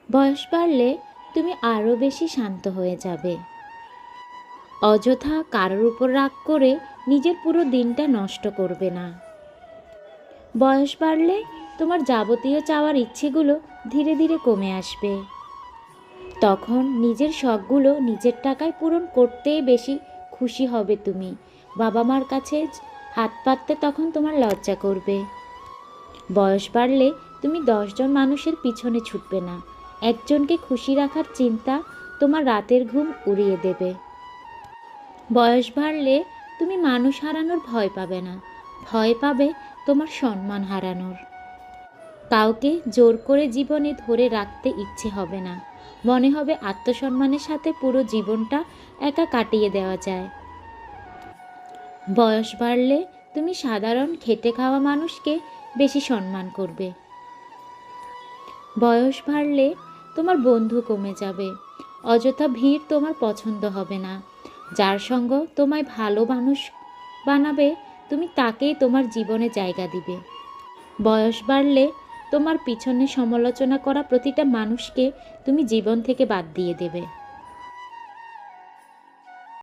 বয়স বাড়লে তুমি আরও বেশি শান্ত হয়ে যাবে। অযথা কারোর উপর রাগ করে নিজের পুরো দিনটা নষ্ট করবে না। বয়স বাড়লে তোমার যাবতীয় চাওয়ার ইচ্ছেগুলো ধীরে ধীরে কমে আসবে। তখন নিজের শখগুলো নিজের টাকায় পূরণ করতেই বেশি খুশি হবে তুমি। বাবা মার কাছে হাত পাততে তখন তোমার লজ্জা করবে। বয়স বাড়লে তুমি 10জন মানুষের পিছনে ছুটবে না। একজনকে খুশি রাখার চিন্তা তোমার রাতের ঘুম উড়িয়ে দেবে। বয়স বাড়লে তুমি মানুষ হারানোর ভয় পাবে না, ভয় পাবে তোমার সম্মান হারানোর। কাউকে জোর করে জীবনে ধরে রাখতে ইচ্ছে হবে না, মনে হবে আত্মসম্মানের সাথে পুরো জীবনটা একা কাটিয়ে দেওয়া যায়। বয়স বাড়লে তুমি সাধারণ খেটে খাওয়া মানুষকে বেশি সম্মান করবে। বয়স বাড়লে তোমার বন্ধু কমে যাবে, অযথা ভিড় তোমার পছন্দ হবে না। যার সঙ্গ তোমায় ভালো মানুষ বানাবে তুমি তাকেই তোমার জীবনে জায়গা দিবে। বয়স বাড়লে তোমার পিছনে সমালোচনা করা প্রতিটা মানুষকে তুমি জীবন থেকে বাদ দিয়ে দেবে।